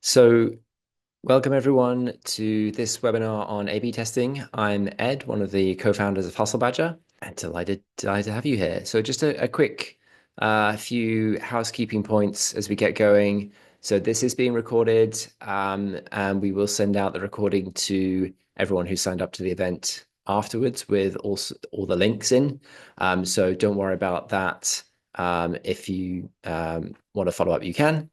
So, welcome everyone to this webinar on A/B testing. I'm Ed, one of the co-founders of Hustle Badger, and delighted to have you here. So, just a quick few housekeeping points as we get going. So, this is being recorded, and we will send out the recording to everyone who signed up to the event afterwards with all the links in. So, don't worry about that. If you want to follow up, you can.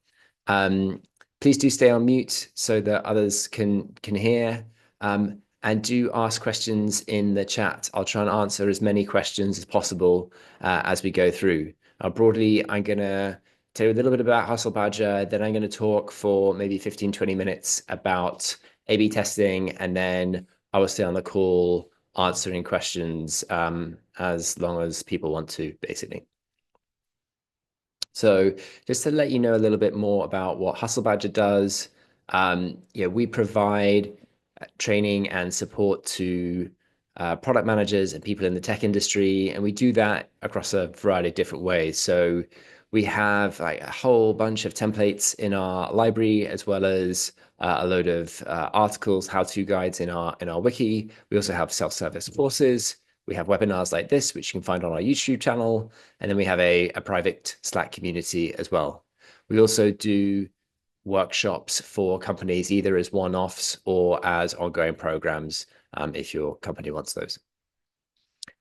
Um, Please do stay on mute so that others can hear. And do ask questions in the chat. I'll try and answer as many questions as possible as we go through. Broadly, I'm going to tell you a little bit about Hustle Badger, then I'm going to talk for maybe 15, 20 minutes about A/B testing, and then I will stay on the call answering questions as long as people want to, basically. So just to let you know a little bit more about what Hustle Badger does, we provide training and support to product managers and people in the tech industry, and we do that across a variety of different ways. So we have like a whole bunch of templates in our library, as well as a load of articles, how-to guides in our wiki. We also have self-service courses. We have webinars like this, which you can find on our YouTube channel. And then we have a private Slack community as well. We also do workshops for companies, either as one-offs or as ongoing programs, if your company wants those.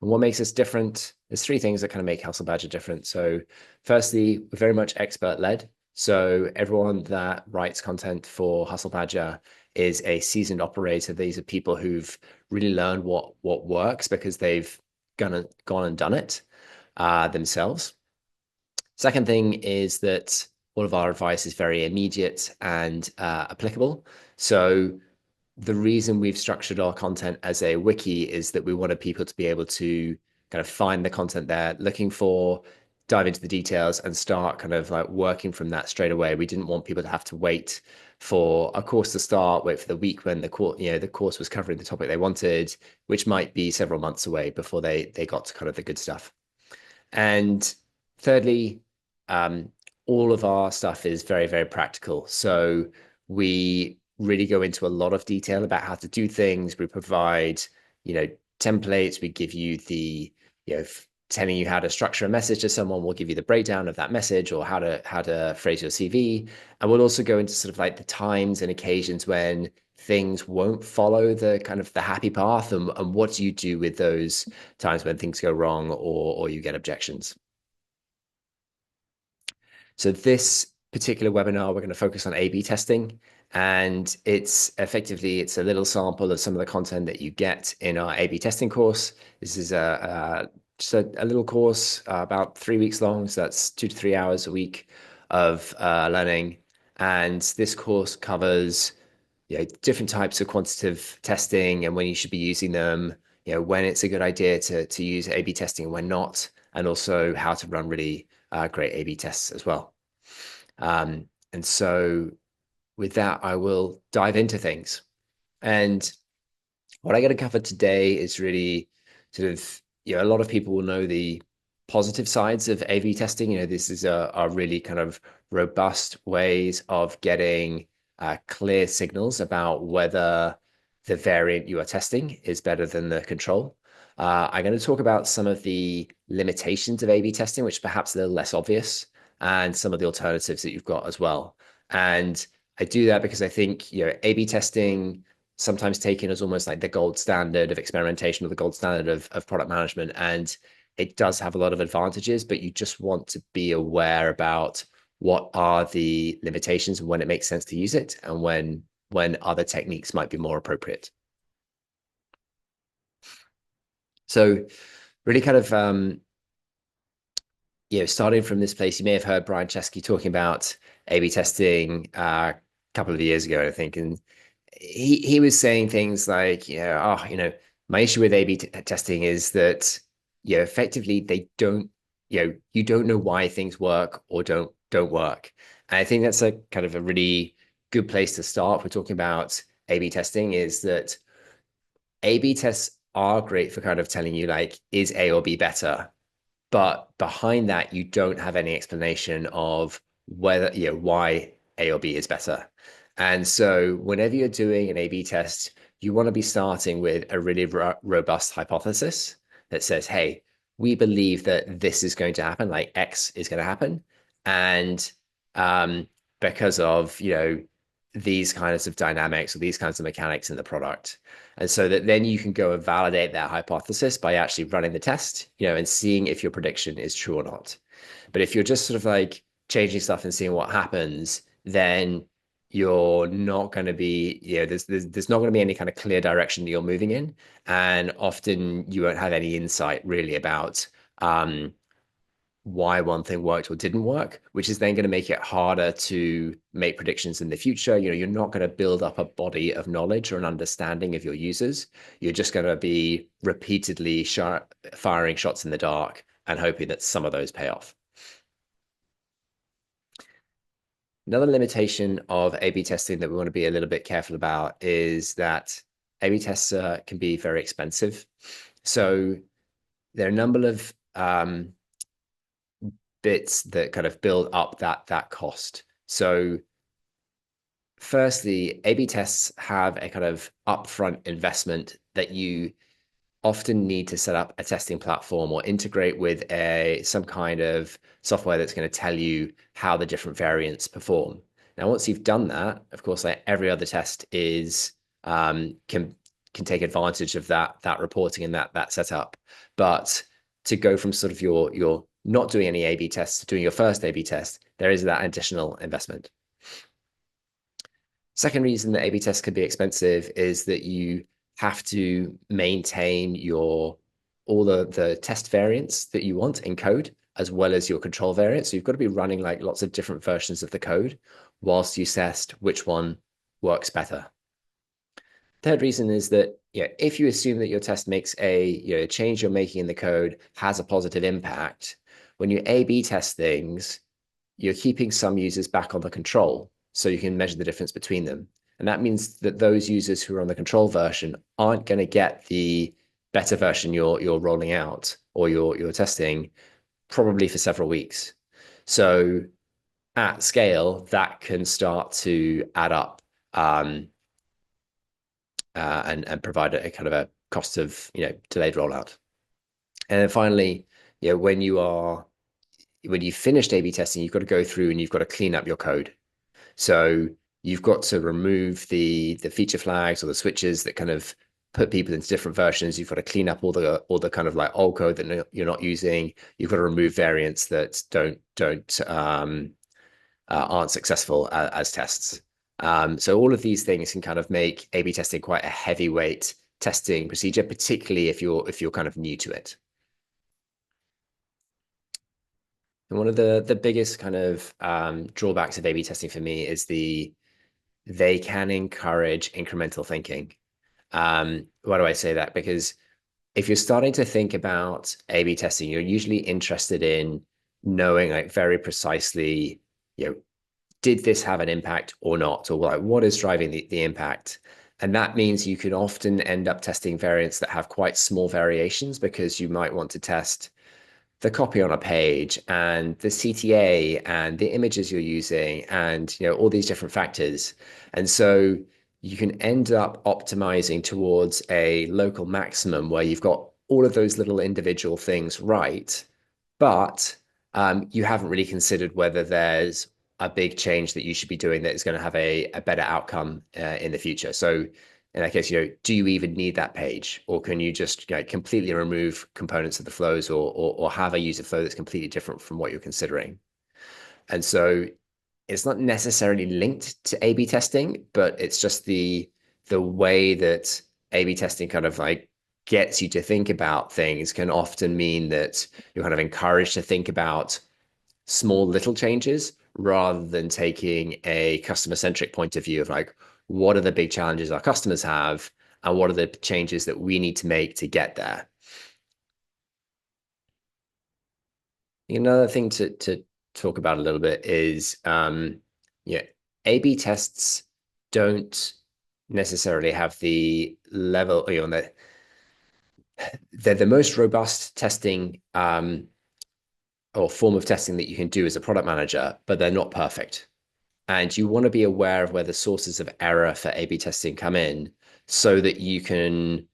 And what makes us different? There's three things that kind of make Hustle Badger different. So firstly, we're very much expert-led. So everyone that writes content for Hustle Badger is a seasoned operator. These are people who've really learned what works because they've gone and done it themselves. Second thing is that all of our advice is very immediate and applicable. So the reason we've structured our content as a wiki is that we wanted people to be able to kind of find the content they're looking for, dive into the details, and start kind of like working from that straight away. We didn't want people to have to wait for a course to start, wait for the week when the course was covering the topic they wanted, which might be several months away before they got to kind of the good stuff. And thirdly, all of our stuff is very, very practical. So we really go into a lot of detail about how to do things. We provide, templates. We give you telling you how to structure a message to someone. We'll give you the breakdown of that message or how to phrase your CV. And we'll also go into sort of like the times and occasions when things won't follow the kind of the happy path, and what do you do with those times when things go wrong or you get objections. So this particular webinar, we're going to focus on A/B testing, and it's a little sample of some of the content that you get in our A/B testing course. This is just a little course, about 3 weeks long, so that's 2 to 3 hours a week of learning. And this course covers different types of quantitative testing and when you should be using them, when it's a good idea to use A/B testing and when not, and also how to run really great A/B tests as well. And so with that, I will dive into things. And what I'm going to cover today is really sort of, a lot of people will know the positive sides of A/B testing. This is a really kind of robust ways of getting clear signals about whether the variant you are testing is better than the control. I'm going to talk about some of the limitations of A/B testing, which perhaps are a little less obvious, and some of the alternatives that you've got as well. And I do that because I think, A/B testing sometimes taken as almost like the gold standard of experimentation or the gold standard of product management. And it does have a lot of advantages, but you just want to be aware about what are the limitations and when it makes sense to use it and when other techniques might be more appropriate. So really kind of, starting from this place, you may have heard Brian Chesky talking about A/B testing a couple of years ago, I think. And he was saying things like, my issue with A/B testing is that, effectively they don't, you don't know why things work or don't work. And I think that's a kind of a really good place to start. We're talking about A/B testing is that A/B tests are great for kind of telling you like, is A or B better? But behind that, you don't have any explanation of whether, why A or B is better. And so whenever you're doing an A/B test, you want to be starting with a really robust hypothesis that says, hey, we believe that this is going to happen, like X is going to happen. And because of, these kinds of dynamics or these kinds of mechanics in the product. And so that then you can go and validate that hypothesis by actually running the test, and seeing if your prediction is true or not. But if you're just sort of like changing stuff and seeing what happens, then you're not going to be, there's not going to be any kind of clear direction that you're moving in. And often you won't have any insight really about why one thing worked or didn't work, which is then going to make it harder to make predictions in the future. You're not going to build up a body of knowledge or an understanding of your users. You're just going to be repeatedly firing shots in the dark and hoping that some of those pay off. Another limitation of A/B testing that we want to be a little bit careful about is that A/B tests can be very expensive. So there are a number of bits that kind of build up that cost. So firstly, A/B tests have a kind of upfront investment that you often need to set up a testing platform or integrate with some kind of software that's going to tell you how the different variants perform. Now, once you've done that, of course, like every other test is can take advantage of that reporting and that setup. But to go from sort of your not doing any A/B tests to doing your first A/B test, there is that additional investment. Second reason that A/B tests can be expensive is that you have to maintain all the test variants that you want in code, as well as your control variants. So you've got to be running like lots of different versions of the code whilst you test which one works better. Third reason is that if you assume that your test makes a change you're making in the code has a positive impact, when you A/B test things, you're keeping some users back on the control so you can measure the difference between them. And that means that those users who are on the control version aren't going to get the better version you're rolling out or you're testing probably for several weeks. So at scale, that can start to add up and provide a kind of a cost of delayed rollout. And then finally, when you finished A/B testing, you've got to go through and you've got to clean up your code. So you've got to remove the feature flags or the switches that kind of put people into different versions. You've got to clean up all the kind of like old code that you're not using. You've got to remove variants that aren't successful as tests. So all of these things can kind of make A/B testing quite a heavyweight testing procedure, particularly if you're kind of new to it. And one of the biggest kind of drawbacks of A/B testing for me is they can encourage incremental thinking. Why do I say that? Because if you're starting to think about A/B testing, you're usually interested in knowing like very precisely, did this have an impact or not? Or like what is driving the impact? And that means you can often end up testing variants that have quite small variations because you might want to test the copy on a page and the CTA and the images you're using and all these different factors. And so you can end up optimizing towards a local maximum where you've got all of those little individual things right, but you haven't really considered whether there's a big change that you should be doing that is going to have a better outcome in the future. So in that case, do you even need that page, or can you just completely remove components of the flows, or have a user flow that's completely different from what you're considering? And so it's not necessarily linked to A/B testing, but it's just the way that A/B testing kind of like gets you to think about things can often mean that you're kind of encouraged to think about small little changes rather than taking a customer centric point of view of like, what are the big challenges our customers have and what are the changes that we need to make to get there? Another thing to talk about a little bit is A/B tests don't necessarily have the level, they're the most robust testing or form of testing that you can do as a product manager, but they're not perfect. And you want to be aware of where the sources of error for A/B testing come in so that you can,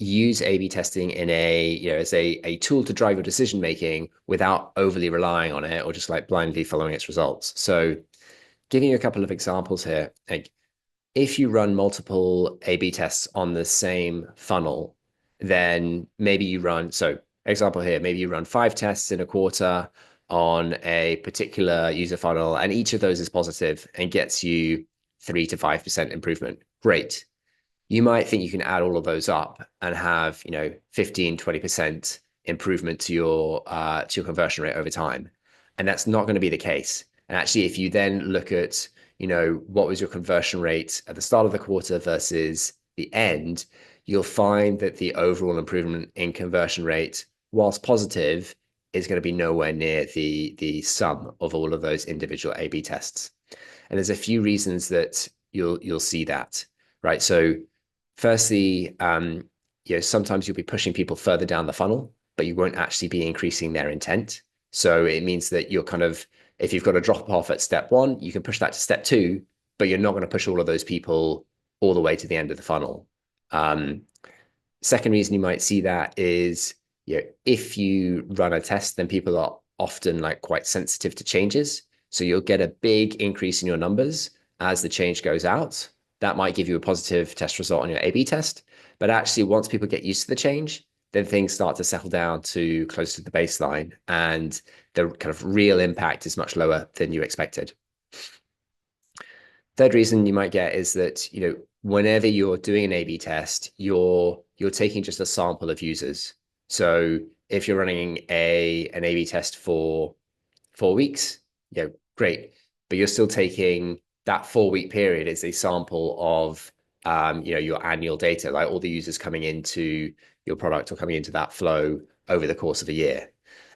use A/B testing in as a tool to drive your decision making without overly relying on it or just like blindly following its results. So giving you a couple of examples here, like if you run multiple A/B tests on the same funnel, then maybe you run, so example here, maybe you run 5 tests in a quarter on a particular user funnel, and each of those is positive and gets you 3 to 5% improvement. Great. You might think you can add all of those up and have, 15, 20% improvement to your conversion rate over time. And that's not going to be the case. And actually, if you then look at, what was your conversion rate at the start of the quarter versus the end, you'll find that the overall improvement in conversion rate, whilst positive, is going to be nowhere near the sum of all of those individual A/B tests. And there's a few reasons that you'll see that, right? So firstly, sometimes you'll be pushing people further down the funnel, but you won't actually be increasing their intent. So it means that you're kind of, if you've got a drop off at step one, you can push that to step two, but you're not going to push all of those people all the way to the end of the funnel. Second reason you might see that is, if you run a test, then people are often like quite sensitive to changes. So you'll get a big increase in your numbers as the change goes out. That might give you a positive test result on your A/B test. But actually, once people get used to the change, then things start to settle down to close to the baseline, and the kind of real impact is much lower than you expected. Third reason you might get is that, whenever you're doing an A/B test, you're taking just a sample of users. So if you're running an A/B test for 4 weeks, great, but you're still taking that 4 week period as a sample of your annual data, like all the users coming into your product or coming into that flow over the course of a year.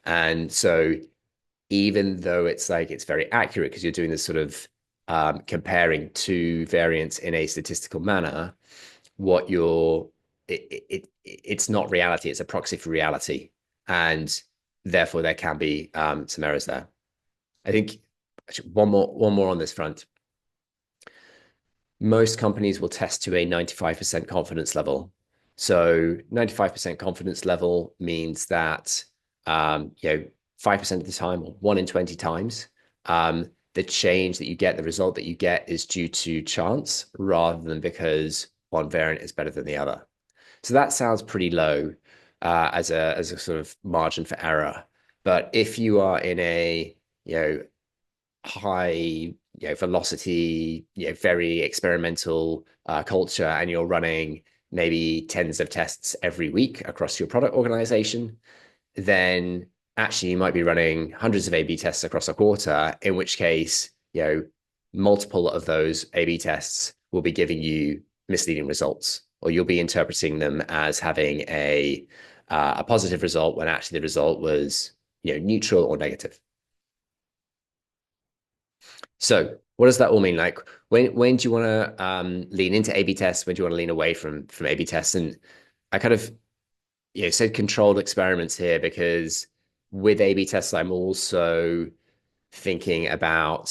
And so even though it's very accurate because you're doing this sort of comparing two variants in a statistical manner, what you're it's not reality, it's a proxy for reality, and therefore there can be some errors there. I think actually, one more on this front. Most companies will test to a 95% confidence level. So 95% confidence level means that 5% of the time, or 1 in 20 times, the change that you get, the result that you get, is due to chance rather than because one variant is better than the other. So that sounds pretty low as a sort of margin for error. But if you are in a high velocity, very experimental culture, and you're running maybe tens of tests every week across your product organization, then actually you might be running hundreds of A/B tests across a quarter, in which case, multiple of those A/B tests will be giving you misleading results, or you'll be interpreting them as having a positive result when actually the result was neutral or negative. So what does that all mean? Like when do you want to lean into A/B tests? When do you want to lean away from A/B tests? And I kind of said controlled experiments here because with A/B tests, I'm also thinking about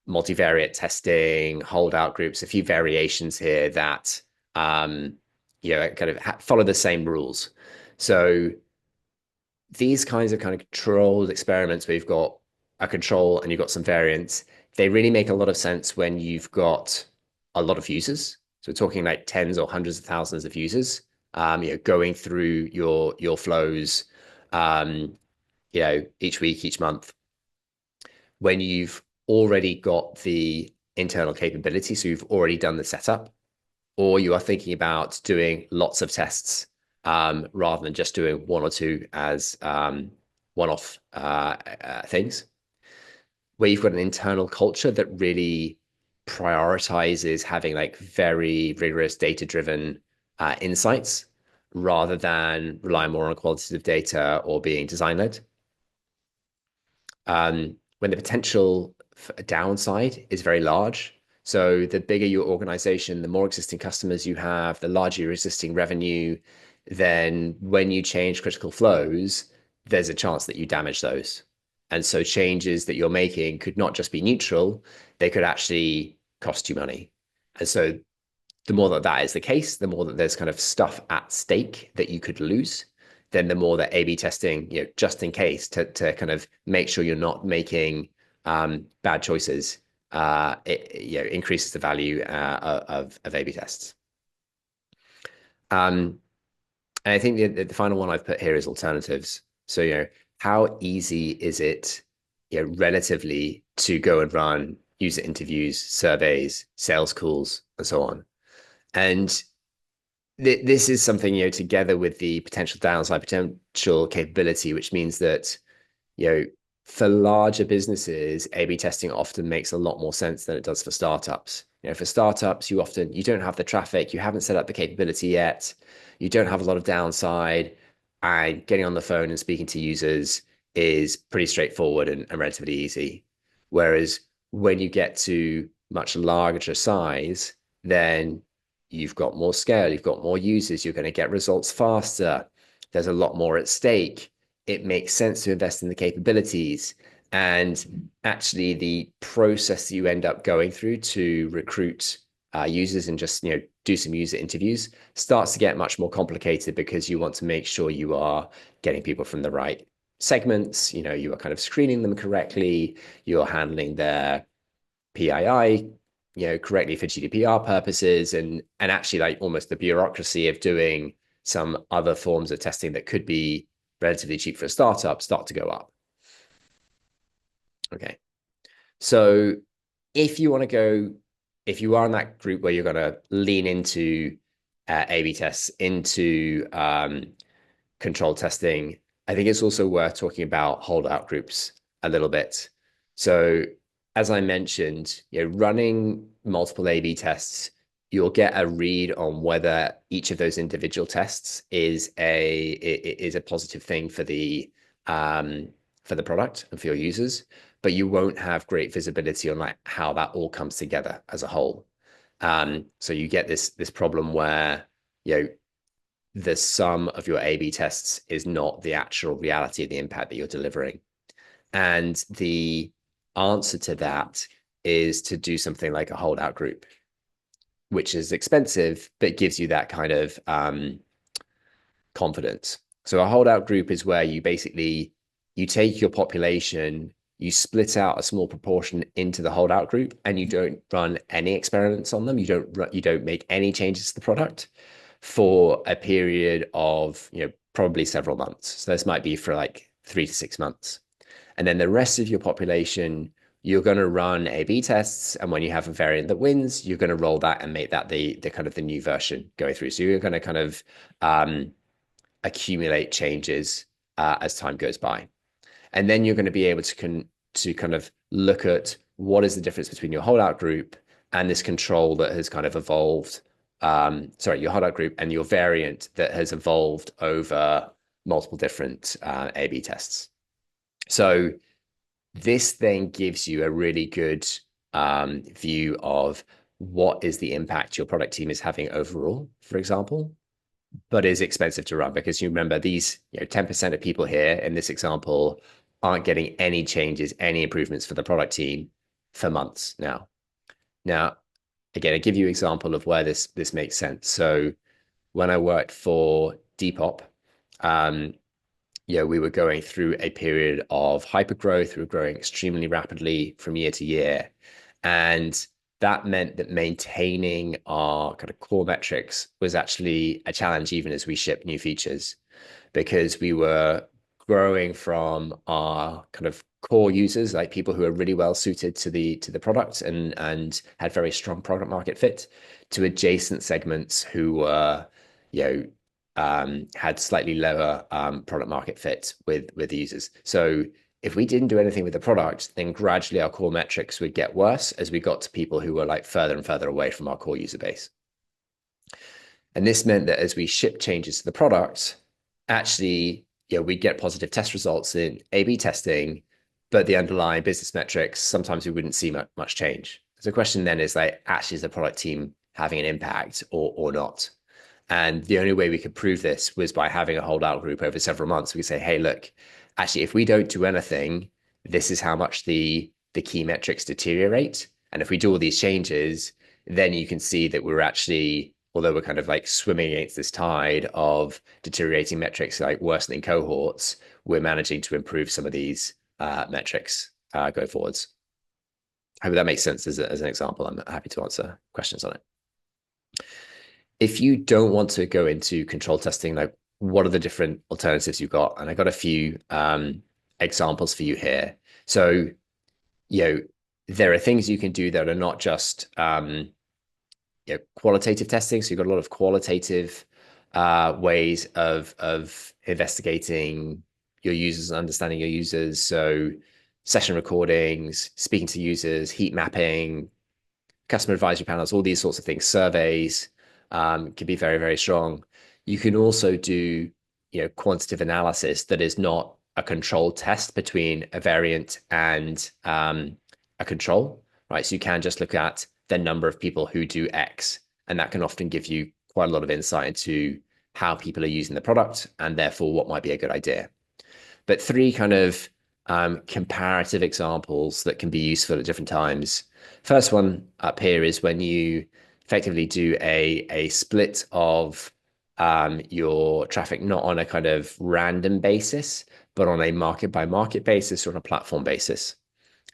multivariate testing, holdout groups, a few variations here that kind of follow the same rules. So these kinds of kind of controlled experiments where you've got a control and you've got some variance, they really make a lot of sense when you've got a lot of users. So we're talking like tens or hundreds of thousands of users, going through your flows, each week, each month. When you've already got the internal capability, so you've already done the setup, or you are thinking about doing lots of tests rather than just doing one or two as one-off things, where you've got an internal culture that really prioritizes having like very rigorous data-driven insights rather than relying more on qualitative data or being design-led. When the potential for a downside is very large. So the bigger your organization, the more existing customers you have, the larger your existing revenue, then when you change critical flows, there's a chance that you damage those. And so changes that you're making could not just be neutral, they could actually cost you money. And so the more that that is the case, the more that there's kind of stuff at stake that you could lose, then the more that A/B testing, just in case, to kind of make sure you're not making bad choices, it increases the value of A/B tests. And I think the final one I've put here is alternatives. So, how easy is it, relatively, to go and run user interviews, surveys, sales calls, and so on? And this is something, together with the potential downside, potential capability, which means that, you know, for larger businesses, A/B testing often makes a lot more sense than it does for startups. For startups, you don't have the traffic, you haven't set up the capability yet, you don't have a lot of downside, and getting on the phone and speaking to users is pretty straightforward and relatively easy. Whereas when you get to much larger size, then you've got more scale, you've got more users, you're going to get results faster. There's a lot more at stake. It makes sense to invest in the capabilities. And actually, the process that you end up going through to recruit users and just do some user interviews starts to get much more complicated, because you want to make sure you are getting people from the right segments. You are kind of screening them correctly. You're handling their PII correctly for GDPR purposes, and actually, like, almost the bureaucracy of doing some other forms of testing that could be relatively cheap for a startup start to go up. Okay, so if you want to go, if you are in that group where you're going to lean into A/B tests, into control testing, I think it's also worth talking about holdout groups a little bit. So, as I mentioned, running multiple A/B tests, you'll get a read on whether each of those individual tests is a positive thing for the product and for your users, but you won't have great visibility on like how that all comes together as a whole. So you get this problem where the sum of your A/B tests is not the actual reality of the impact that you're delivering. And the answer to that is to do something like a holdout group, which is expensive, but gives you that kind of confidence. So a holdout group is where you basically, you take your population, you split out a small proportion into the holdout group, and you don't run any experiments on them. You don't make any changes to the product for a period of probably several months. So this might be for like 3 to 6 months. And then the rest of your population, you're going to run A/B tests, and when you have a variant that wins, you're going to roll that and make that the kind of the new version going through. So you're going to kind of accumulate changes as time goes by, and then you're going to be able to kind of look at what is the difference between your holdout group and this control that has kind of evolved. Your holdout group and your variant that has evolved over multiple different A/B tests. So this then gives you a really good view of what is the impact your product team is having overall, for example, but is expensive to run, because you remember these 10% of people here in this example aren't getting any changes, any improvements for the product team for months now. Now, again, I give you an example of where this makes sense. So when I worked for Depop, we were going through a period of hypergrowth. We were growing extremely rapidly from year to year. And that meant that maintaining our kind of core metrics was actually a challenge, even as we shipped new features, because we were growing from our kind of core users, like people who are really well suited to the product and had very strong product market fit, to adjacent segments who were had slightly lower product market fit with the users. So if we didn't do anything with the product, then gradually our core metrics would get worse as we got to people who were like further and further away from our core user base. And this meant that as we ship changes to the product, actually, we get positive test results in A/B testing, but the underlying business metrics, sometimes we wouldn't see much change. So the question then is like, actually, is the product team having an impact or not? And the only way we could prove this was by having a holdout group over several months. We could say, hey, look, actually, if we don't do anything, this is how much the key metrics deteriorate. And if we do all these changes, then you can see that we're actually, although we're kind of like swimming against this tide of deteriorating metrics, like worsening cohorts, we're managing to improve some of these metrics go forwards. I hope that makes sense as an example. I'm happy to answer questions on it. If you don't want to go into control testing, like what are the different alternatives you've got? And I got a few examples for you here. So, you know, there are things you can do that are not just qualitative testing. So you've got a lot of qualitative ways of investigating your users and understanding your users. So session recordings, speaking to users, heat mapping, customer advisory panels, all these sorts of things, surveys can be very, very strong. You can also do, quantitative analysis that is not a control test between a variant and a control, right? So you can just look at the number of people who do X, and that can often give you quite a lot of insight into how people are using the product and therefore what might be a good idea. But three kind of comparative examples that can be useful at different times. First one up here is when you effectively do a split of your traffic, not on a kind of random basis, but on a market by market basis or on a platform basis.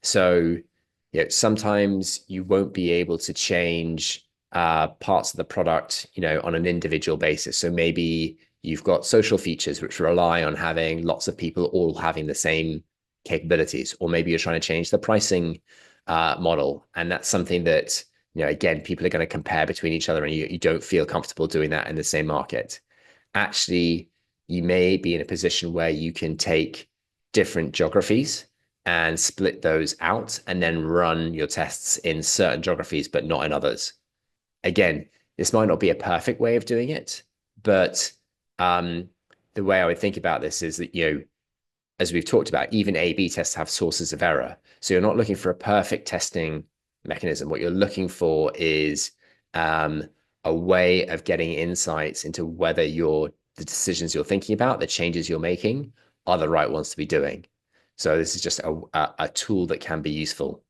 So, sometimes you won't be able to change parts of the product, on an individual basis. So maybe you've got social features which rely on having lots of people all having the same capabilities, or maybe you're trying to change the pricing model, and that's something that again, people are going to compare between each other, and you don't feel comfortable doing that in the same market. Actually, you may be in a position where you can take different geographies and split those out and then run your tests in certain geographies, but not in others. Again, this might not be a perfect way of doing it, but the way I would think about this is that, as we've talked about, even A/B tests have sources of error. So you're not looking for a perfect testing mechanism. What you're looking for is a way of getting insights into whether the decisions you're thinking about, the changes you're making, are the right ones to be doing. So this is just a tool that can be useful.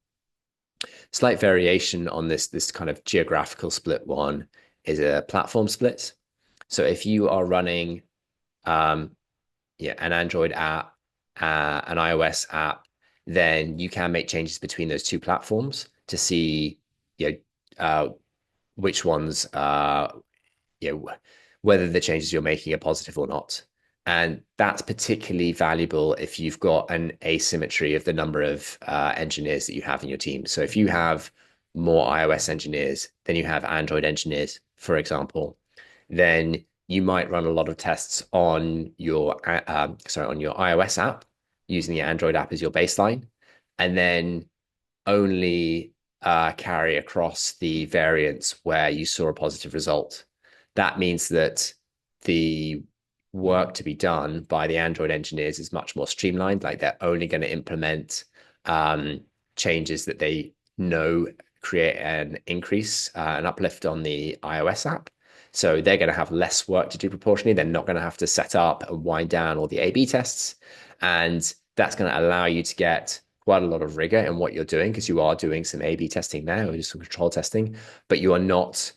Slight variation on this kind of geographical split one is a platform split. So if you are running an Android app, an iOS app, then you can make changes between those two platforms to see which ones whether the changes you're making are positive or not. And that's particularly valuable if you've got an asymmetry of the number of engineers that you have in your team. So if you have more iOS engineers than you have Android engineers, for example, then you might run a lot of tests on your on your iOS app using the Android app as your baseline, and then only carry across the variants where you saw a positive result. That means that the work to be done by the Android engineers is much more streamlined. Like they're only going to implement changes that they know create an increase, an uplift on the iOS app. So they're going to have less work to do proportionally. They're not going to have to set up and wind down all the A/B tests. And that's going to allow you to get quite a lot of rigor in what you're doing, because you are doing some A/B testing now, or some control testing, but you are not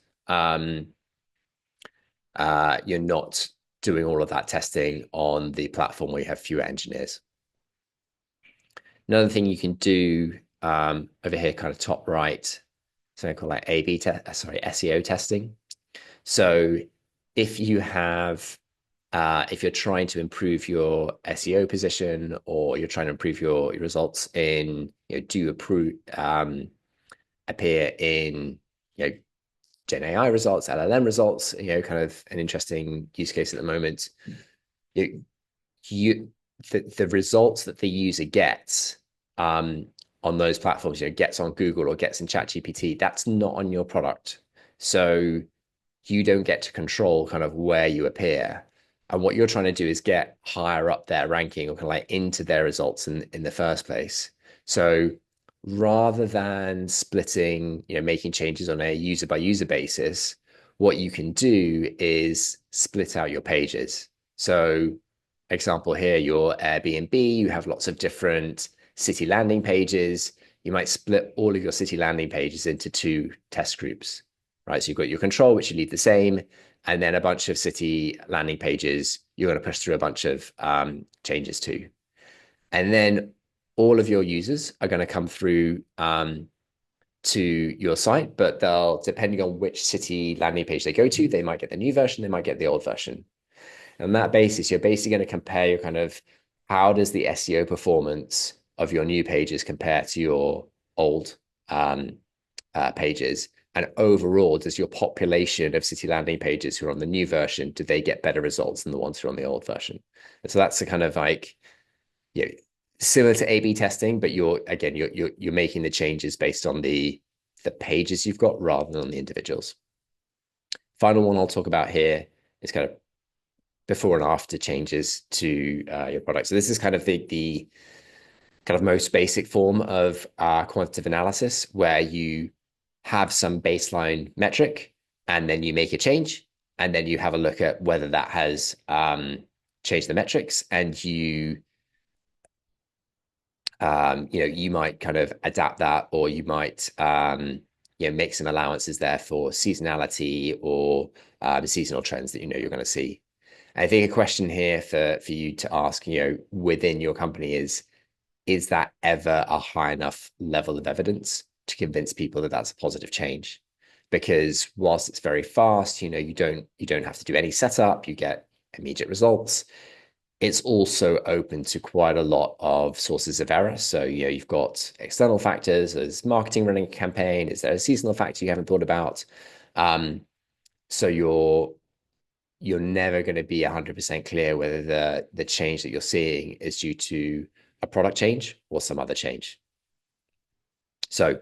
you're not doing all of that testing on the platform where you have fewer engineers. Another thing you can do over here, kind of top right, something called like SEO testing. So if you have if you're trying to improve your SEO position, or you're trying to improve your results in, do you appear in, Gen AI results, LLM results, kind of an interesting use case at the moment. The results that the user gets on those platforms, gets on Google or gets in ChatGPT, that's not on your product. So you don't get to control kind of where you appear. And what you're trying to do is get higher up their ranking, or kind of like into their results in the first place. So rather than splitting, making changes on a user by user basis, what you can do is split out your pages. So example here, your Airbnb, you have lots of different city landing pages, you might split all of your city landing pages into two test groups, right? So you've got your control, which you leave the same, and then a bunch of city landing pages you're going to push through a bunch of changes to. And then all of your users are going to come through to your site, but they'll, depending on which city landing page they go to, they might get the new version, they might get the old version. And on that basis, you're basically going to compare your kind of how does the SEO performance of your new pages compare to your old pages? And overall, does your population of city landing pages who are on the new version, do they get better results than the ones who are on the old version? And so that's the kind of like, you know, similar to A/B testing, but you're making the changes based on the pages you've got rather than on the individuals. Final one I'll talk about here is kind of before and after changes to your product. So this is kind of the kind of most basic form of quantitative analysis, where you have some baseline metric and then you make a change, and then you have a look at whether that has changed the metrics, and you might kind of adapt that, or you might make some allowances there for seasonality or seasonal trends that you're going to see. And I think a question here for you to ask, within your company is that ever a high enough level of evidence to convince people that that's a positive change? Because whilst it's very fast, you don't have to do any setup, you get immediate results. It's also open to quite a lot of sources of error. So, you've got external factors. There's marketing running a campaign. Is there a seasonal factor you haven't thought about? So you're never going to be 100% clear whether the change that you're seeing is due to a product change or some other change. So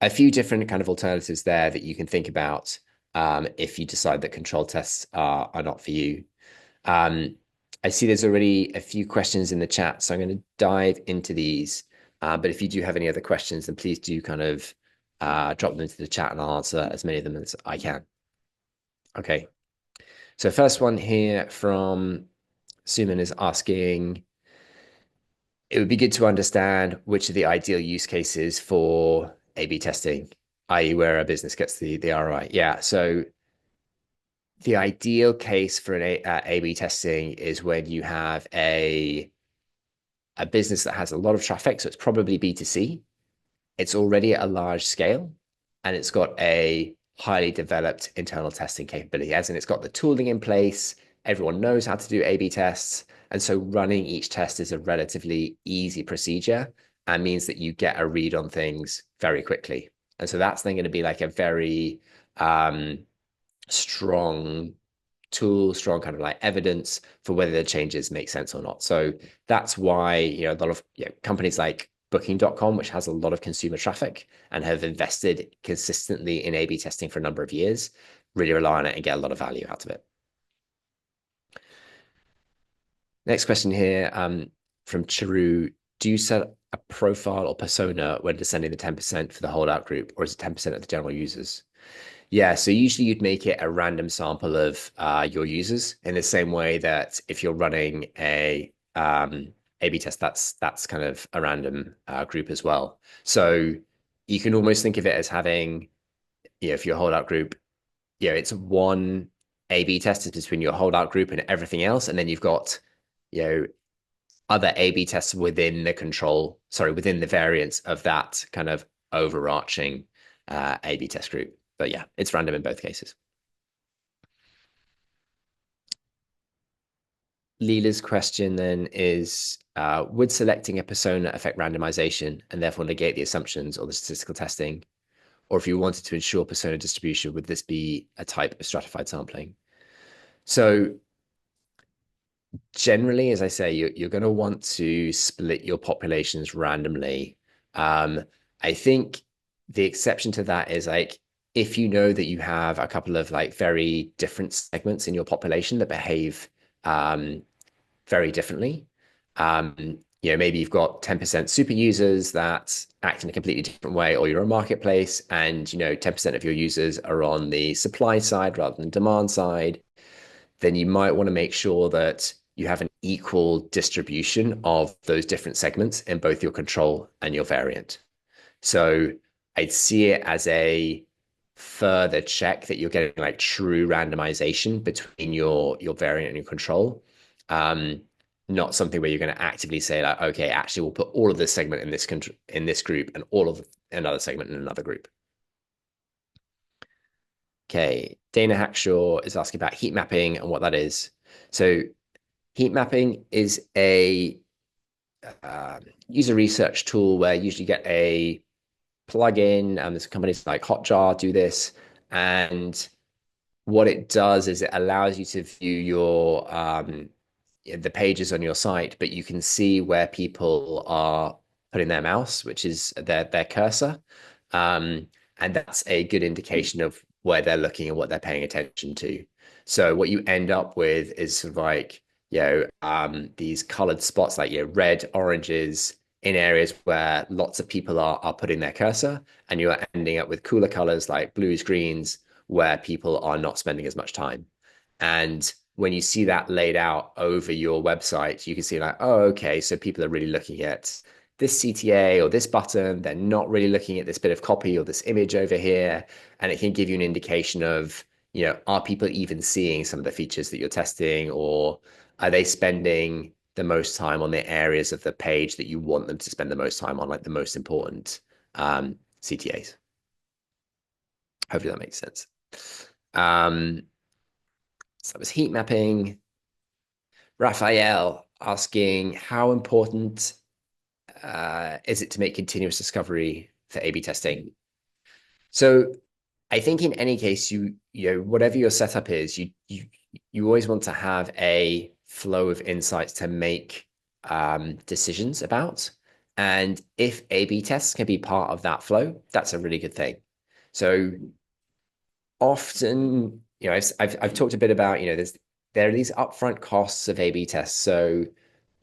a few different kind of alternatives there that you can think about if you decide that control tests are not for you. I see there's already a few questions in the chat, so I'm going to dive into these. But if you do have any other questions, then please do kind of drop them into the chat, and I'll answer as many of them as I can. Okay. So first one here from Suman is asking, it would be good to understand which are the ideal use cases for A/B testing, i.e. where a business gets the ROI. Yeah, so the ideal case for an A/B testing is when you have a business that has a lot of traffic, so it's probably B2C. It's already at a large scale, and it's got a highly developed internal testing capability, as in it's got the tooling in place. Everyone knows how to do A/B tests. And so running each test is a relatively easy procedure and means that you get a read on things very quickly. And so that's then going to be like a very strong tool, strong kind of like evidence for whether the changes make sense or not. So that's why, a lot of companies like Booking.com, which has a lot of consumer traffic and have invested consistently in A/B testing for a number of years, really rely on it and get a lot of value out of it. Next question here from Chiru. Do you set a profile or persona when descending the 10% for the holdout group, or is it 10% of the general users? Yeah, so usually you'd make it a random sample of your users, in the same way that if you're running a A/B test, that's kind of a random group as well. So you can almost think of it as having, if your holdout group, it's one A/B test is between your holdout group and everything else, and then you've got, other A/B tests within within the variance of that kind of overarching A/B test group. But yeah, it's random in both cases. Leela's question then is, would selecting a persona affect randomization and therefore negate the assumptions or the statistical testing? Or if you wanted to ensure persona distribution, would this be a type of stratified sampling? So generally, as I say, you're going to want to split your populations randomly. I think the exception to that is like, if you know that you have a couple of like very different segments in your population that behave very differently. Maybe you've got 10% super users that act in a completely different way, or you're a marketplace and 10% of your users are on the supply side rather than demand side. Then you might want to make sure that you have an equal distribution of those different segments in both your control and your variant. So I'd see it as a further check that you're getting like true randomization between your variant and your control. Um, Not something where you're going to actively say like, okay, actually we'll put all of this segment in this group and all of another segment in another group. Okay, Dana Hackshaw is asking about heat mapping and what that is. So heat mapping is a user research tool where you usually get a plugin, and there's companies like Hotjar do this. And what it does is it allows you to view your the pages on your site, but you can see where people are putting their mouse, which is their cursor. Um, and that's a good indication of where they're looking and what they're paying attention to. So what you end up with is sort of like, these colored spots like red, oranges in areas where lots of people are putting their cursor, and you're ending up with cooler colors like blues, greens, where people are not spending as much time. And when you see that laid out over your website, you can see like, oh, okay, so people are really looking at this CTA or this button. They're not really looking at this bit of copy or this image over here. And it can give you an indication of, are people even seeing some of the features that you're testing, or are they spending the most time on the areas of the page that you want them to spend the most time on, like the most important CTAs. Hopefully that makes sense. So that was heat mapping. Raphael asking, how important is it to make continuous discovery for A/B testing? So I think in any case, whatever your setup is, you always want to have a flow of insights to make decisions about. And if A/B tests can be part of that flow, that's a really good thing. So often, I've talked a bit about, there are these upfront costs of A/B tests. So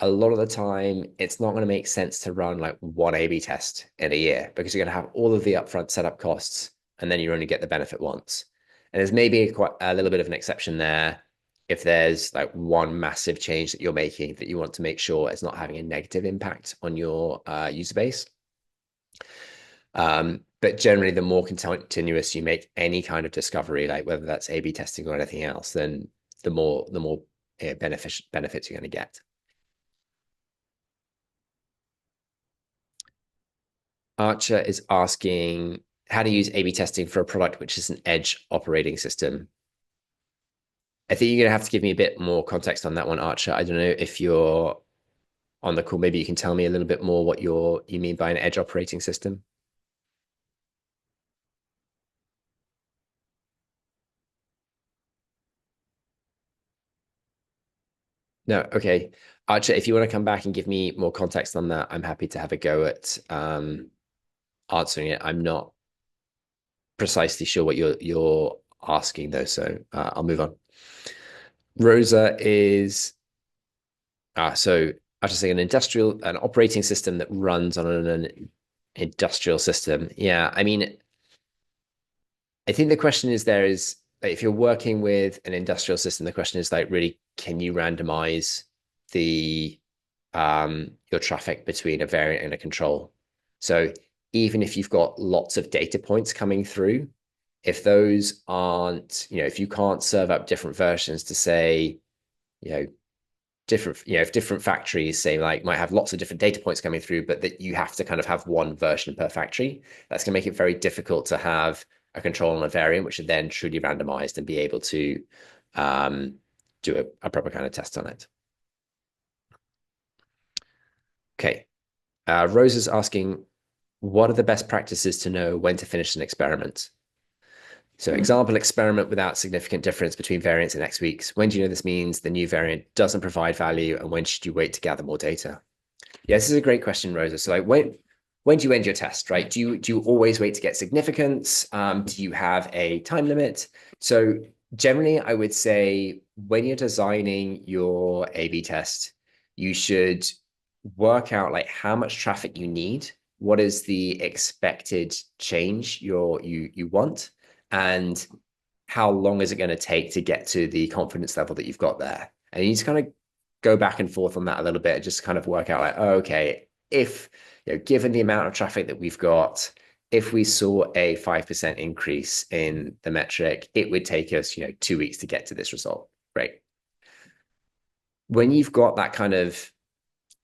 a lot of the time, it's not going to make sense to run like one A/B test in a year, because you're going to have all of the upfront setup costs, and then you only get the benefit once. And there's maybe quite a little bit of an exception there if there's like one massive change that you're making that you want to make sure it's not having a negative impact on your user base. But generally, the more continuous you make any kind of discovery, like whether that's A/B testing or anything else, then the more benefits you're going to get. Archer is asking how to use A/B testing for a product which is an edge operating system. I think you're going to have to give me a bit more context on that one, Archer. I don't know if you're on the call. Maybe you can tell me a little bit more what you mean by an edge operating system. No, okay. Archer, if you want to come back and give me more context on that, I'm happy to have a go at answering it. I'm not precisely sure what you're asking though, so I'll move on. Rosa is so I was just saying an operating system that runs on an industrial system. Yeah, I mean, I think the question is there is like, if you're working with an industrial system, the question is like really, can you randomize the your traffic between a variant and a control? So even if you've got lots of data points coming through, if those aren't, if you can't serve up different versions to say, you know, if different factories say like might have lots of different data points coming through, but that you have to kind of have one version per factory, that's going to make it very difficult to have a control on a variant, which are then truly randomized and be able to do a proper kind of test on it. Okay. Rose is asking, what are the best practices to know when to finish an experiment? So example, experiment without significant difference between variants in X weeks. When do you know this means the new variant doesn't provide value, and when should you wait to gather more data? Yeah, this is a great question, Rosa. So like when do you end your test, right? Do you always wait to get significance? Do you have a time limit? So generally, I would say when you're designing your A/B test, you should work out like how much traffic you need, what is the expected change you want, and how long is it going to take to get to the confidence level that you've got there. And you just kind of go back and forth on that a little bit and just kind of work out like, oh, okay, if, given the amount of traffic that we've got, if we saw a 5% increase in the metric, it would take us, 2 weeks to get to this result. Right. When you've got that kind of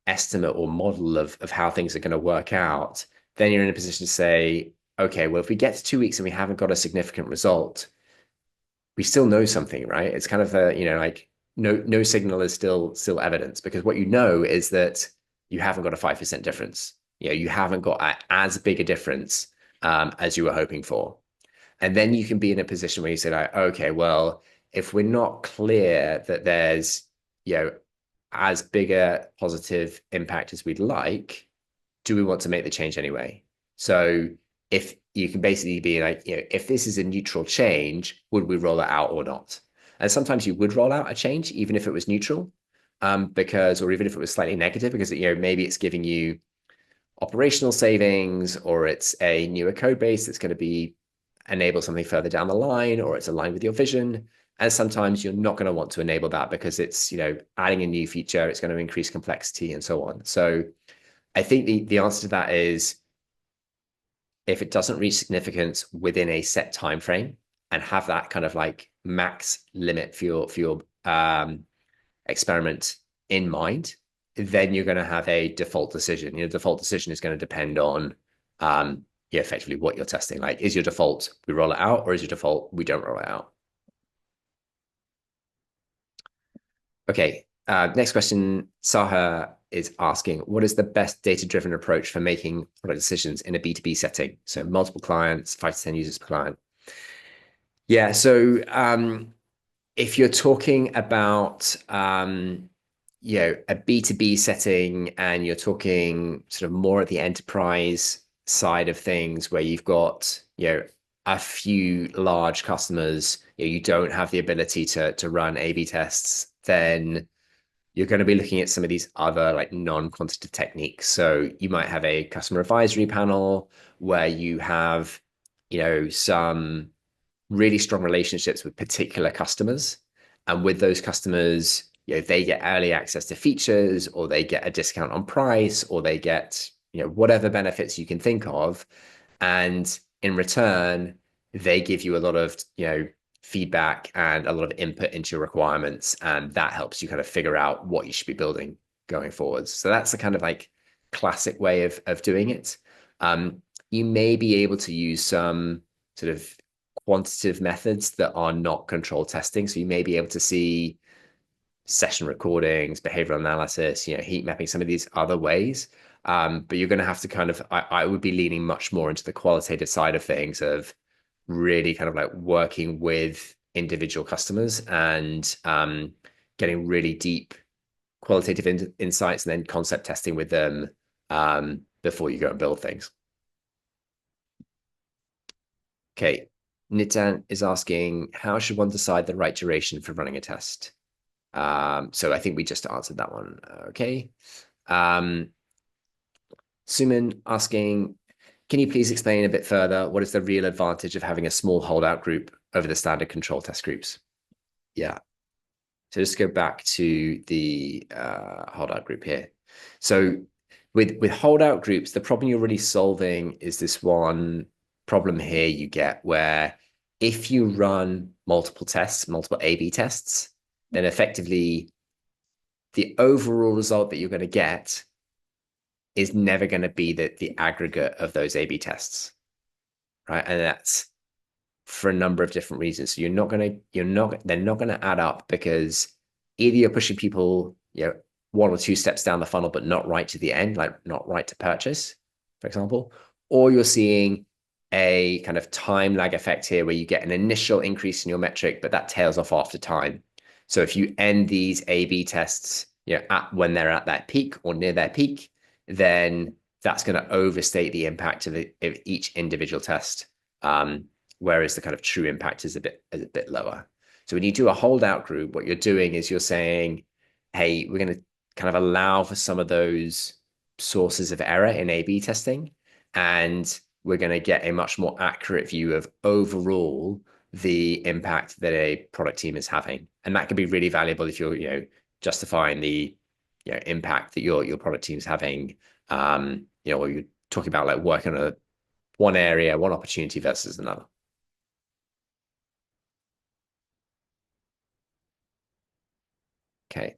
estimate or model of how things are going to work out, then you're in a position to say, okay, well, if we get to 2 weeks and we haven't got a significant result, we still know something, right? It's kind of like no signal is still evidence, because what you know is that you haven't got a 5% difference. You haven't got as big a difference as you were hoping for. And then you can be in a position where you say, like, okay, well, if we're not clear that there's, as big a positive impact as we'd like, do we want to make the change anyway? So if you can basically be like, if this is a neutral change, would we roll it out or not? And sometimes you would roll out a change, even if it was neutral, or even if it was slightly negative, because maybe it's giving you operational savings, or it's a newer code base that's going to be enable something further down the line, or it's aligned with your vision. And sometimes you're not going to want to enable that because it's, adding a new feature, it's going to increase complexity and so on. So I think the answer to that is, if it doesn't reach significance within a set time frame, and have that kind of like max limit for your experiment in mind, then you're going to have a default decision. Your default decision is going to depend on effectively what you're testing. Like, is your default we roll it out, or is your default we don't roll it out? Okay. Next question. Saha is asking, what is the best data-driven approach for making product decisions in a B2B setting? So multiple clients, 5 to 10 users per client. Yeah. So if you're talking about a B2B setting, and you're talking sort of more at the enterprise side of things, where you've got a few large customers, you don't have the ability to run A/B tests, then you're going to be looking at some of these other like non-quantitative techniques. So you might have a customer advisory panel where you have some really strong relationships with particular customers, and with those customers, they get early access to features, or they get a discount on price, or they get whatever benefits you can think of, and in return they give you a lot of feedback and a lot of input into your requirements, and that helps you kind of figure out what you should be building going forwards. So that's the kind of like classic way of doing it. You may be able to use some sort of quantitative methods that are not control testing. So you may be able to see session recordings, behavioral analysis, heat mapping, some of these other ways. But you're going to have to kind of, I would be leaning much more into the qualitative side of things, of really kind of like working with individual customers and getting really deep qualitative insights, and then concept testing with them before you go and build things. Okay. Nitan is asking, how should one decide the right duration for running a test? So I think we just answered that one. Okay. Suman asking, can you please explain a bit further what is the real advantage of having a small holdout group over the standard control test groups? Yeah. So just go back to the holdout group here. So with holdout groups, the problem you're really solving is this one problem here you get, where if you run multiple tests, multiple A/B tests, then effectively the overall result that you're going to get is never going to be the aggregate of those A/B tests, right? And that's for a number of different reasons. So they're not going to add up, because either you're pushing people, one or two steps down the funnel, but not right to the end, like not right to purchase, for example, or you're seeing a kind of time lag effect here, where you get an initial increase in your metric, but that tails off after time. So if you end these A/B tests, when they're at that peak or near their peak, then that's going to overstate the impact of each individual test. Whereas the kind of true impact is a bit lower. So when you do a holdout group, what you're doing is you're saying, hey, we're going to kind of allow for some of those sources of error in A/B testing, and we're going to get a much more accurate view of overall the impact that a product team is having. And that can be really valuable if you're, justifying the impact that your product team's having. Or you're talking about like working on one area, one opportunity versus another. Okay.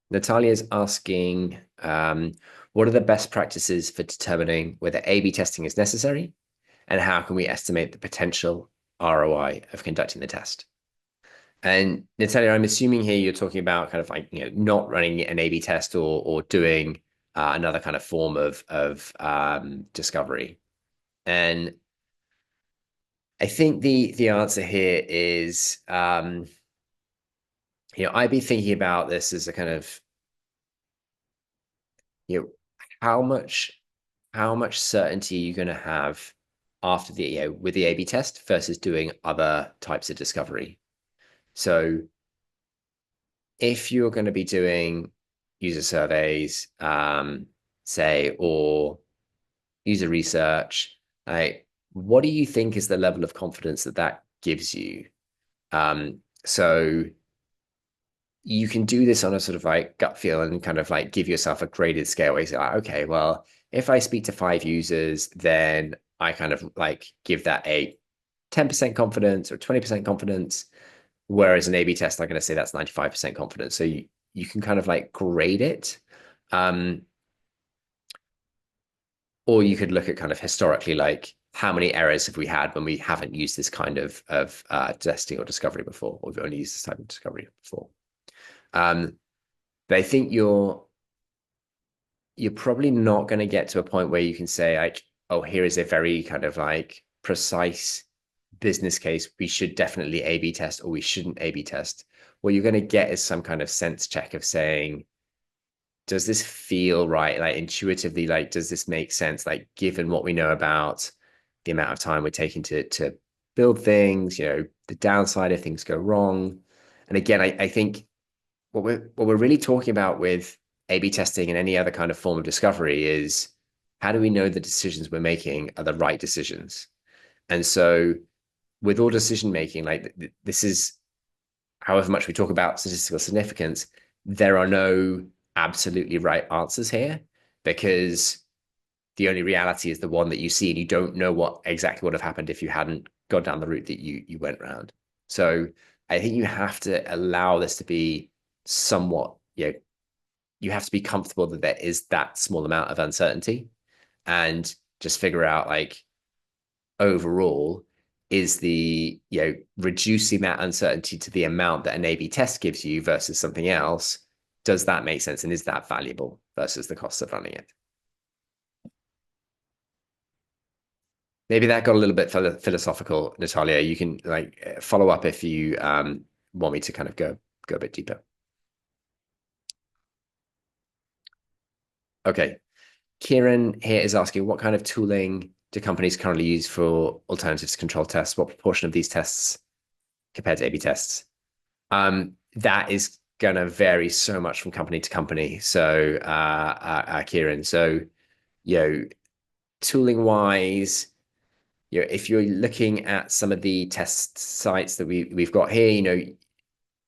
Natalia is asking, what are the best practices for determining whether A/B testing is necessary, and how can we estimate the potential ROI of conducting the test? And Natalia, I'm assuming here you're talking about kind of like not running an A/B test or doing another kind of form of discovery. And I think the answer here is I'd be thinking about this as a kind of you know how much certainty are you going to have after the with the A/B test versus doing other types of discovery. So if you're going to be doing user surveys, say, or user research, like what do you think is the level of confidence that that gives you? So you can do this on a sort of like gut feel and kind of like give yourself a graded scale where you say, like, okay, well, if I speak to 5 users, then I kind of like give that a 10% confidence or 20% confidence. Whereas an A/B test, I'm going to say that's 95% confidence. So you can kind of like grade it. Um, or you could look at kind of historically, like how many errors have we had when we haven't used this kind of testing or discovery before, or we've only used this type of discovery before. But I think you're probably not going to get to a point where you can say like, oh, here is a very kind of like precise business case. We should definitely A/B test or we shouldn't A/B test. What you're going to get is some kind of sense check of saying, does this feel right? Like intuitively, like, does this make sense? Like, given what we know about the amount of time we're taking to build things, the downside if things go wrong. And again, I think what we're really talking about with A/B testing and any other kind of form of discovery is how do we know the decisions we're making are the right decisions? And so with all decision making, like this is however much we talk about statistical significance, there are no absolutely right answers here because the only reality is the one that you see, and you don't know what exactly would have happened if you hadn't gone down the route that you went around. So I think you have to allow this to be somewhat, you have to be comfortable that there is that small amount of uncertainty and just figure out like overall is the reducing that uncertainty to the amount that an A/B test gives you versus something else. Does that make sense, and is that valuable versus the cost of running it? Maybe that got a little bit philosophical, Natalia. You can like follow up if you want me to kind of go a bit deeper. Okay. Kieran here is asking, what kind of tooling do companies currently use for alternatives control tests? What proportion of these tests compared to A/B tests? That is going to vary so much from company to company. So, Kieran, so, tooling wise, if you're looking at some of the test sites that we've got here,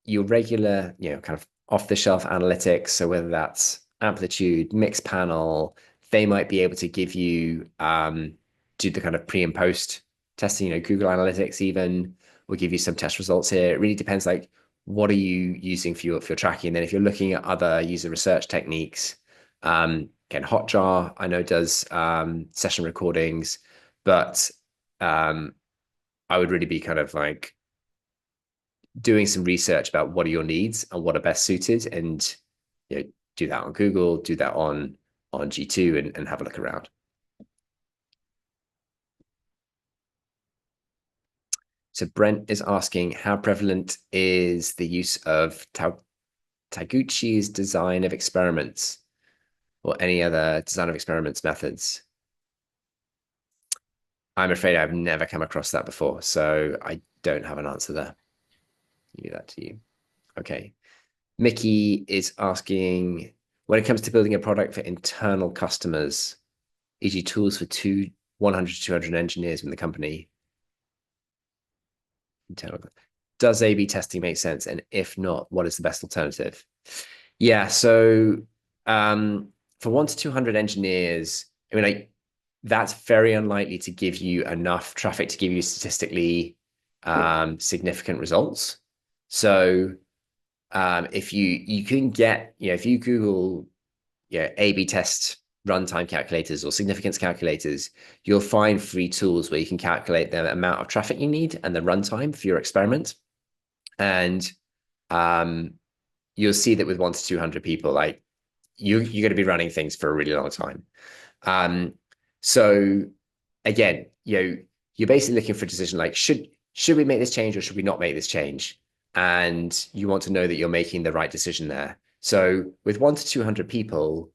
your regular, kind of off the shelf analytics. So whether that's amplitude, mixed panel, they might be able to give you do the kind of pre and post testing. Google Analytics even will give you some test results here. It really depends, like what are you using for your tracking. And then if you're looking at other user research techniques, again, Hotjar I know does session recordings, but I would really be kind of like doing some research about what are your needs and what are best suited, and do that on Google, do that on G2, and have a look around. So Brent is asking, how prevalent is the use of Taguchi's design of experiments or any other design of experiments methods? I'm afraid I've never come across that before, so I don't have an answer there. Leave that to you. Okay. Mickey is asking, when it comes to building a product for internal customers, e.g. tools for 100 to 200 engineers in the company, internal, does A/B testing make sense? And if not, what is the best alternative? Yeah, so for 1 to 200 engineers, I mean, like that's very unlikely to give you enough traffic to give you statistically significant results. So if you can get, if you Google, A/B test runtime calculators or significance calculators, you'll find free tools where you can calculate the amount of traffic you need and the runtime for your experiment. And um, you'll see that with 1 to 200 people, like you're going to be running things for a really long time. Um, so again, you're basically looking for a decision like should we make this change or should we not make this change? And you want to know that you're making the right decision there. So with 1 to 200 people,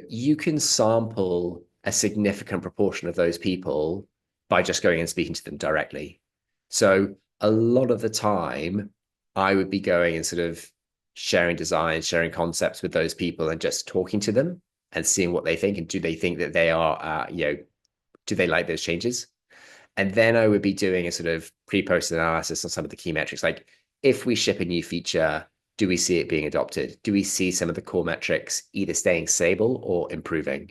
you can sample a significant proportion of those people by just going and speaking to them directly. So a lot of the time, I would be going and sort of sharing designs, sharing concepts with those people and just talking to them and seeing what they think. And do they think that they are, do they like those changes? And then I would be doing a sort of pre-post analysis on some of the key metrics. Like if we ship a new feature, do we see it being adopted? Do we see some of the core metrics either staying stable or improving?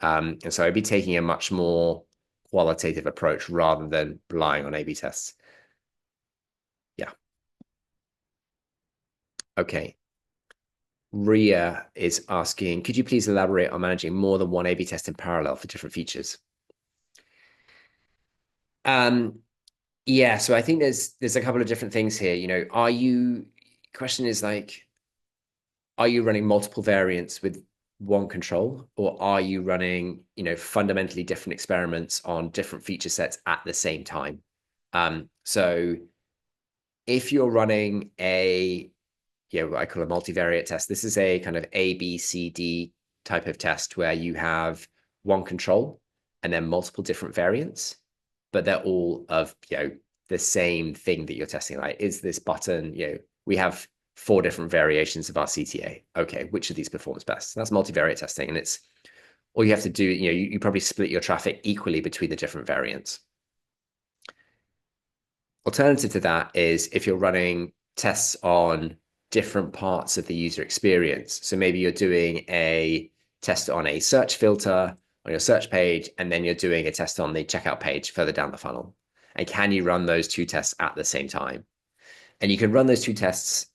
And so I'd be taking a much more qualitative approach rather than relying on A/B tests. Yeah. Okay. Ria is asking, could you please elaborate on managing more than one A/B test in parallel for different features? Um, yeah, so I think there's a couple of different things here. Question is like, are you running multiple variants with one control, or are you running, fundamentally different experiments on different feature sets at the same time? So if you're running what I call a multivariate test. This is a kind of A, B, C, D type of test where you have one control and then multiple different variants, but they're all of, the same thing that you're testing. Like, is this button, we have 4 different variations of our CTA. Okay, which of these performs best? So that's multivariate testing. And it's all you have to do, you probably split your traffic equally between the different variants. Alternative to that is if you're running tests on different parts of the user experience. So maybe you're doing a test on a search filter on your search page, and then you're doing a test on the checkout page further down the funnel. And can you run those 2 tests at the same time? And you can run those 2 tests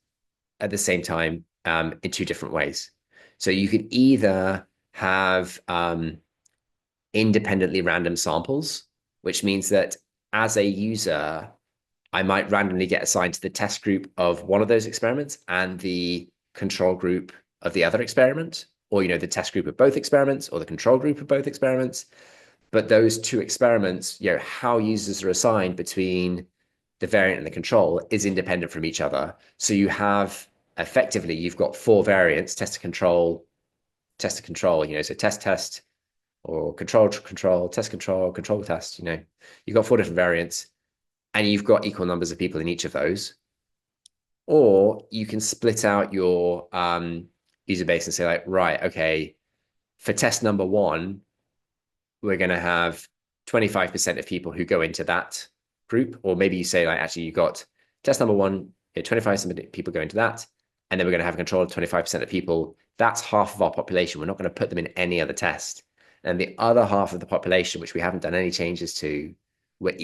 at the same time in 2 different ways. So you could either have independently random samples, which means that as a user, I might randomly get assigned to the test group of one of those experiments and the control group of the other experiment, or the test group of both experiments or the control group of both experiments. But those 2 experiments, how users are assigned between the variant and the control is independent from each other. So you've got 4 variants: test to control, so test, or control, control test. You've got 4 different variants, and you've got equal numbers of people in each of those. Or you can split out your user base and say, like, right, okay, for test number 1, we're going to have 25% of people who go into that group. Or maybe you say, like, actually, you got test number 1, 25% of people go into that, and then we're going to have a control of 25% of people. That's half of our population. We're not going to put them in any other test. And the other half of the population, which we haven't done any changes to, we're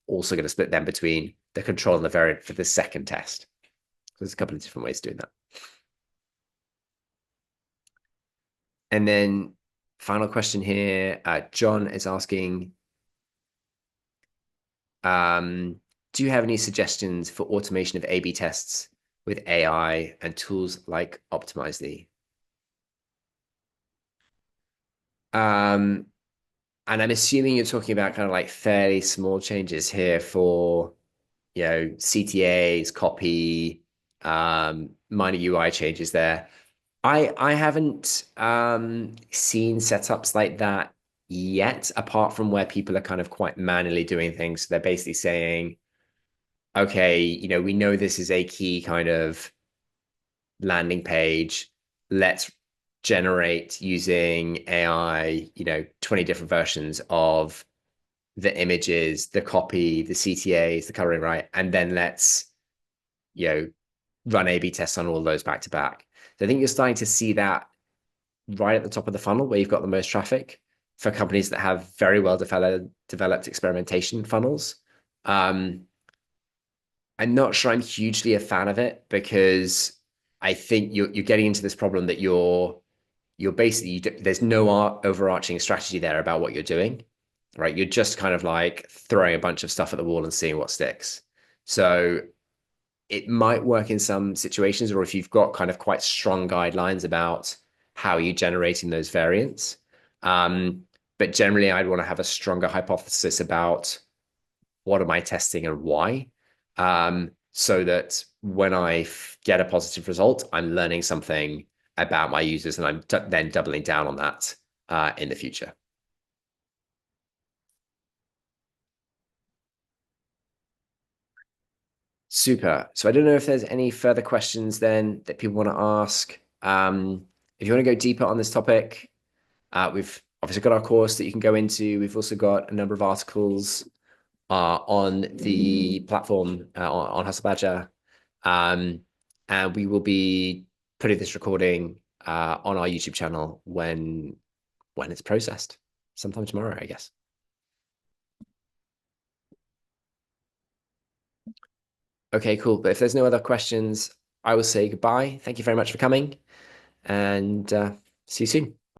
also going to split them between the control and the variant for the second test. So there's a couple of different ways of doing that. And then final question here, John is asking, do you have any suggestions for automation of A/B tests with AI and tools like Optimizely? And I'm assuming you're talking about kind of like fairly small changes here for, CTAs, copy, minor UI changes there. I haven't seen setups like that yet, apart from where people are kind of quite manually doing things. So they're basically saying, okay, we know this is a key kind of landing page. Let's generate using AI, 20 different versions of the images, the copy, the CTAs, the coloring, right? And then let's, run A/B tests on all those back to back. So I think you're starting to see that right at the top of the funnel where you've got the most traffic for companies that have very well developed experimentation funnels. Um, I'm not sure I'm hugely a fan of it because I think you're getting into this problem that you're basically there's no overarching strategy there about what you're doing, right? You're just kind of like throwing a bunch of stuff at the wall and seeing what sticks. So it might work in some situations, or if you've got kind of quite strong guidelines about how you're generating those variants. But generally, I'd want to have a stronger hypothesis about what am I testing and why, so that when I get a positive result, I'm learning something about my users and I'm then doubling down on that in the future. Super. So I don't know if there's any further questions then that people want to ask. If you want to go deeper on this topic, we've obviously got our course that you can go into. We've also got a number of articles on the platform on Hustle Badger. Um, and we will be putting this recording on our YouTube channel when it's processed, sometime tomorrow, I guess. Okay, cool. But if there's no other questions, I will say goodbye. Thank you very much for coming, and see you soon.